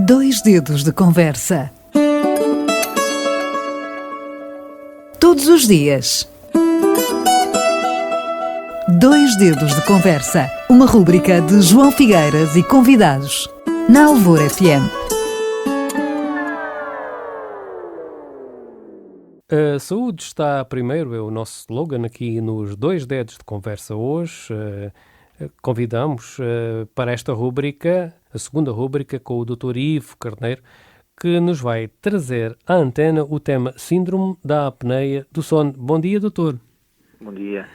Dois dedos de conversa. Todos os dias. Dois dedos de conversa. Uma rúbrica de João Figueiras e convidados. Na Alvor FM. A saúde está primeiro, é o nosso slogan aqui nos Dois Dedos de Conversa hoje. Convidamos para esta rúbrica, a segunda rúbrica, com o Dr. Ivo Carneiro, que nos vai trazer à antena o tema Síndrome da Apneia do Sono. Bom dia, doutor. Bom dia.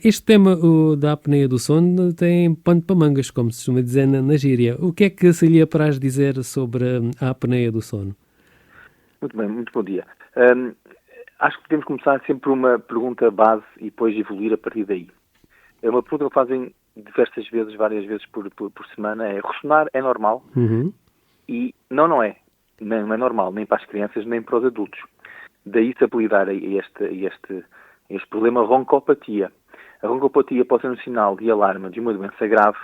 Este tema da apneia do sono tem pano para mangas, como se costuma dizer na gíria. O que é que se lhe apraz dizer sobre a apneia do sono? Muito bem, muito bom dia. Acho que podemos começar sempre por uma pergunta base e depois evoluir a partir daí. É uma pergunta que fazem diversas vezes, várias vezes por semana, é: ressonar é normal? Uhum. E não é. Não é normal, nem para as crianças, nem para os adultos. Daí se apelidar a este problema roncopatia. A roncopatia pode ser um sinal de alarme de uma doença grave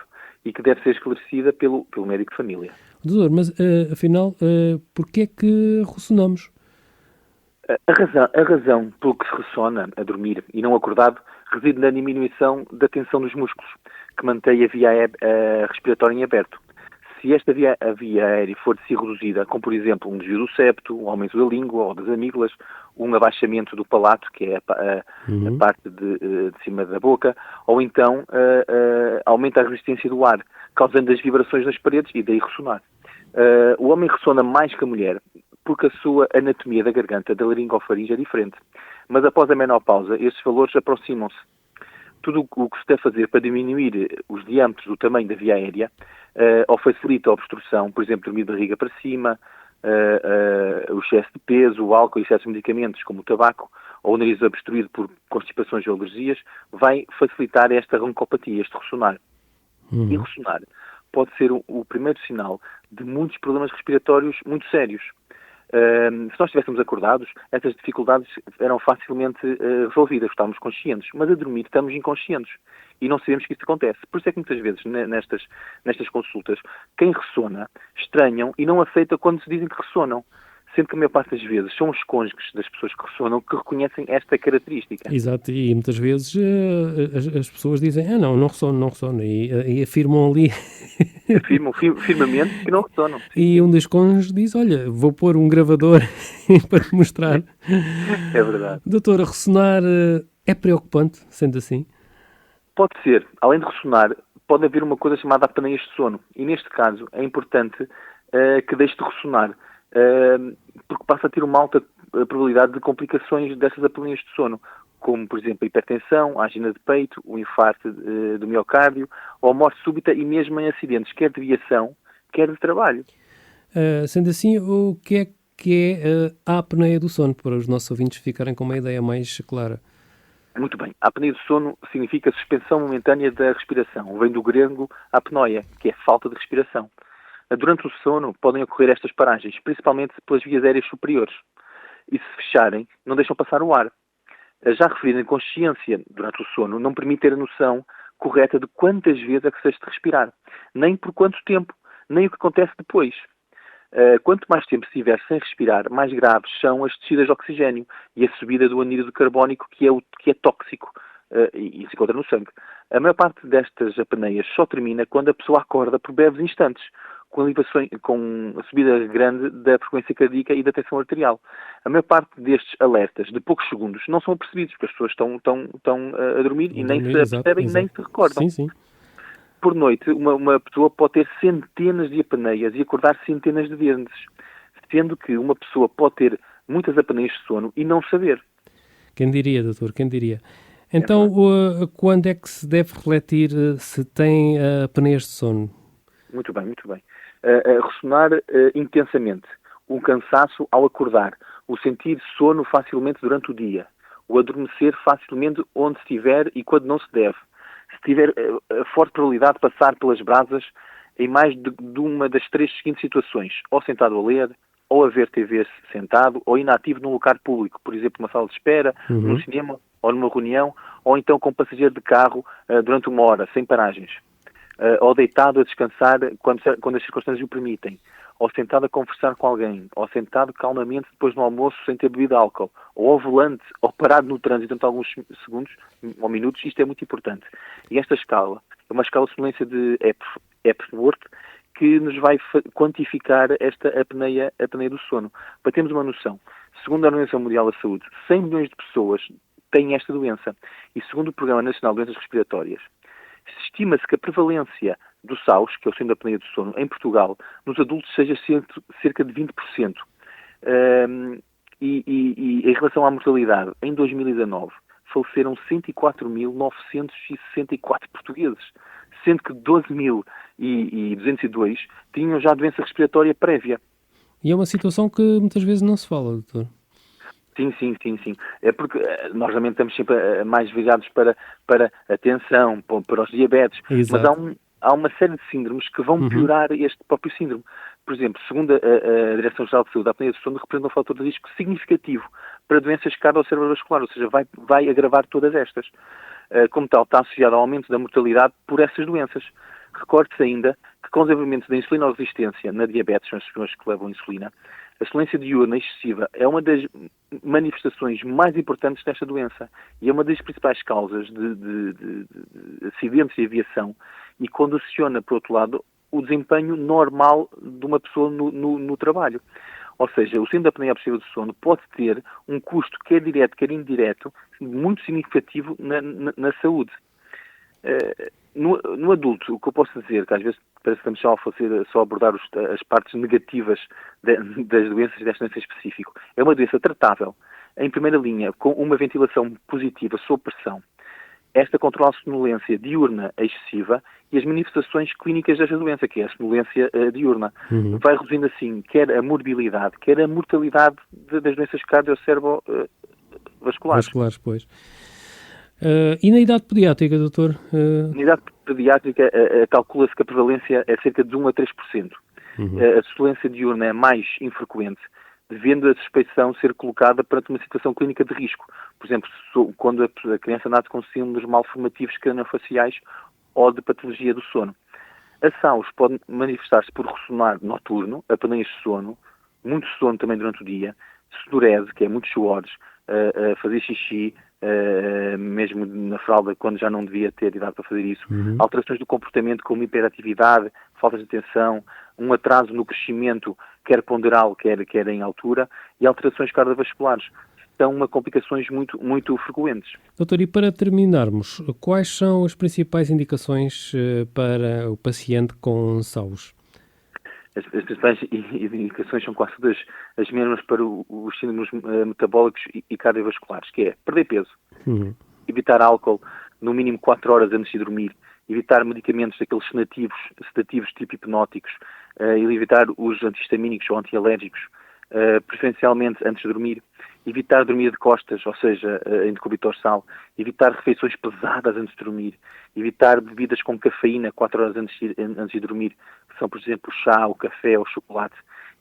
e que deve ser esclarecida pelo médico de família. Doutor, mas afinal, porquê é que ressonamos? A razão pelo que se ressona a dormir e não acordado reside na diminuição da tensão dos músculos, que mantém a via respiratória em aberto. Se esta via aérea for de si reduzida, como por exemplo um desvio do septo, um aumento da língua ou das amígdalas, um abaixamento do palato, que é a parte de cima da boca, ou então aumenta a resistência do ar, causando as vibrações nas paredes e daí ressonar. O homem ressona mais que a mulher, porque a sua anatomia da garganta, da laringofaringe, é diferente. Mas após a menopausa, estes valores aproximam-se. Tudo o que se deve fazer para diminuir os diâmetros do tamanho da via aérea, ou facilita a obstrução, por exemplo, dormir de barriga para cima, o excesso de peso, o álcool e excesso de medicamentos, como o tabaco, ou o nariz obstruído por constipações ou alergias, vai facilitar esta roncopatia, este ressonar. E ressonar pode ser o primeiro sinal de muitos problemas respiratórios muito sérios. Se nós estivéssemos acordados, essas dificuldades eram facilmente resolvidas, estávamos conscientes, mas a dormir estamos inconscientes e não sabemos que isso acontece. Por isso é que muitas vezes nestas consultas, quem ressona estranham e não aceita quando se dizem que ressonam, sendo que a maior parte das vezes são os cônjuges das pessoas que ressonam que reconhecem esta característica. Exato, e muitas vezes as pessoas dizem, não ressono, e afirmam ali... Afirmam firmemente que não ressonam. E um dos cônjuges diz, olha, vou pôr um gravador para te mostrar. É verdade. Doutora, ressonar é preocupante, sendo assim? Pode ser. Além de ressonar, pode haver uma coisa chamada apneias de sono. E neste caso é importante que deixe de ressonar, porque passa a ter uma alta probabilidade de complicações dessas apneias de sono, como, por exemplo, a hipertensão, a angina de peito, o infarto do miocárdio, ou a morte súbita e mesmo em acidentes, quer de viação, quer de trabalho. Sendo assim, o que é a apneia do sono, para os nossos ouvintes ficarem com uma ideia mais clara? Muito bem. A apneia do sono significa suspensão momentânea da respiração. Vem do grego apnoia, que é falta de respiração. Durante o sono podem ocorrer estas paragens, principalmente pelas vias aéreas superiores. E se fecharem, não deixam passar o ar. Já referir a inconsciência durante o sono não permite ter a noção correta de quantas vezes é que se deixa de respirar, nem por quanto tempo, nem o que acontece depois. Quanto mais tempo se estiver sem respirar, mais graves são as descidas de oxigênio e a subida do anidro carbónico, que é tóxico e se encontra no sangue. A maior parte destas apneias só termina quando a pessoa acorda por breves instantes, com a subida grande da frequência cardíaca e da tensão arterial. A maior parte destes alertas de poucos segundos não são percebidos, porque as pessoas estão a dormir e nem se percebem, nem se recordam. Sim. Por noite, uma pessoa pode ter centenas de apneias e acordar centenas de vezes, sendo que uma pessoa pode ter muitas apneias de sono e não saber. Quem diria, doutor? Quem diria? Então, quando é que se deve refletir se tem apneias de sono? Muito bem. Ressonar intensamente, o cansaço ao acordar, o sentir sono facilmente durante o dia, o adormecer facilmente onde estiver e quando não se deve. Se tiver a forte probabilidade de passar pelas brasas em mais de uma das três seguintes situações, ou sentado a ler, ou a ver TV sentado, ou inativo num lugar público, por exemplo, numa sala de espera, num cinema, ou numa reunião, ou então com um passageiro de carro durante uma hora, sem paragens. ou deitado a descansar quando as circunstâncias o permitem, ou sentado a conversar com alguém, ou sentado calmamente depois do almoço sem ter bebido álcool, ou ao volante, ou parado no trânsito durante alguns segundos ou minutos, isto é muito importante. E esta escala é uma escala de sonolência de Epworth, que nos vai quantificar esta apneia do sono. Para termos uma noção, segundo a Organização Mundial da Saúde, 100 milhões de pessoas têm esta doença. E segundo o Programa Nacional de Doenças Respiratórias, estima-se que a prevalência do SAUS, que é o síndrome da apneia do sono, em Portugal, nos adultos seja cerca de 20%. E em relação à mortalidade, em 2019, faleceram 104.964 portugueses, sendo que 12.202 tinham já doença respiratória prévia. E é uma situação que muitas vezes não se fala, doutor. Sim. É porque nós realmente estamos sempre mais virados para a tensão, para os diabetes. Exato. Mas há uma série de síndromes que vão piorar este próprio síndrome. Por exemplo, segundo a Direção-Geral de Saúde, a apneia do sono representa um fator de risco significativo para doenças cardiovasculares, ou seja, vai agravar todas estas. Como tal, está associado ao aumento da mortalidade por essas doenças. Recorde-se ainda que com o desenvolvimento da insulinoresistência na diabetes, são as pessoas que levam insulina, a sonolência diurna excessiva é uma das manifestações mais importantes desta doença e é uma das principais causas de acidentes de aviação e condiciona, por outro lado, o desempenho normal de uma pessoa no trabalho. Ou seja, o síndrome da apneia obstrutiva do sono pode ter um custo, quer direto, quer indireto, muito significativo na saúde. No adulto, o que eu posso dizer, que às vezes parece que estamos só a abordar as partes negativas das doenças, desta doença em específico, é uma doença tratável, em primeira linha, com uma ventilação positiva sob pressão. Esta controla a sonolência diurna excessiva e as manifestações clínicas desta doença, que é a sonolência diurna. Vai reduzindo assim quer a morbilidade, quer a mortalidade das doenças cardiovasculares. Vasculares, pois. E na idade pediátrica, doutor? Na idade pediátrica, calcula-se que a prevalência é cerca de 1 a 3%. A sonolência diurna é mais infrequente, devendo a suspeição ser colocada perante uma situação clínica de risco. Por exemplo, quando a criança nasce com síndromes malformativos craniofaciais ou de patologia do sono. A SAUS pode manifestar-se por ressonar noturno, apneias de sono, muito sono também durante o dia, sudorese, que é muitos suores, fazer xixi, mesmo na fralda, quando já não devia ter idade para fazer isso, alterações do comportamento como hiperatividade, falta de atenção, um atraso no crescimento, quer ponderal, quer em altura, e alterações cardiovasculares. São complicações muito, muito frequentes. Doutor, e para terminarmos, quais são as principais indicações para o paciente com SAUS? As principais indicações são quase todas as mesmas para os síndromes metabólicos e cardiovasculares, que é perder peso, evitar álcool no mínimo 4 horas antes de dormir, evitar medicamentos daqueles sedativos tipo hipnóticos, evitar os antihistamínicos ou antialérgicos, preferencialmente antes de dormir, evitar dormir de costas, ou seja, em decúbito dorsal, evitar refeições pesadas antes de dormir, evitar bebidas com cafeína 4 horas antes de dormir, que são, por exemplo, o chá, o café ou o chocolate,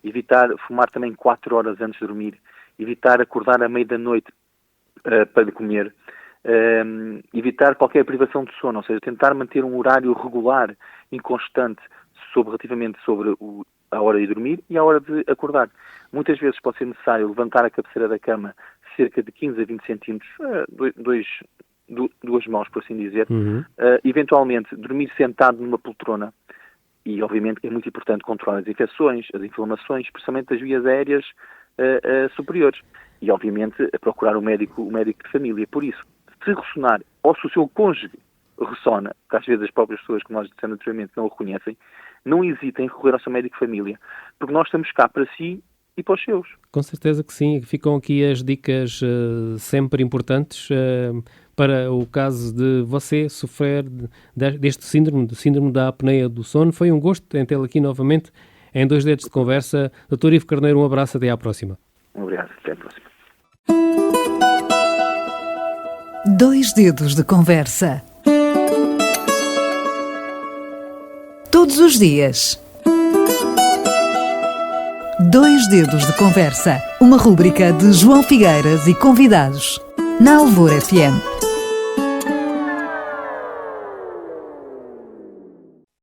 evitar fumar também 4 horas antes de dormir, evitar acordar à meia da noite para comer, evitar qualquer privação de sono, ou seja, tentar manter um horário regular e constante relativamente sobre a hora de dormir e a hora de acordar. Muitas vezes pode ser necessário levantar a cabeceira da cama cerca de 15 a 20 centímetros, duas mãos, por assim dizer. Eventualmente, dormir sentado numa poltrona. E, obviamente, é muito importante controlar as infecções, as inflamações, especialmente das vias aéreas superiores. E, obviamente, procurar o médico de família. Por isso, se ressonar ou se o seu cônjuge ressona, que às vezes as próprias pessoas, como nós dissemos anteriormente, não o reconhecem, não hesitem em recorrer ao seu médico de família, porque nós estamos cá para si e para os seus. Com certeza que sim. Ficam aqui as dicas sempre importantes para o caso de você sofrer deste síndrome da apneia do sono. Foi um gosto tê-lo aqui novamente em 2 Dedos de Conversa. Dr. Ivo Carneiro, um abraço, até à próxima. Obrigado, até à próxima. 2 Dedos de Conversa. Todos os dias. 2 Dedos de Conversa. Uma rúbrica de João Figueiras e convidados. Na Alvor FM.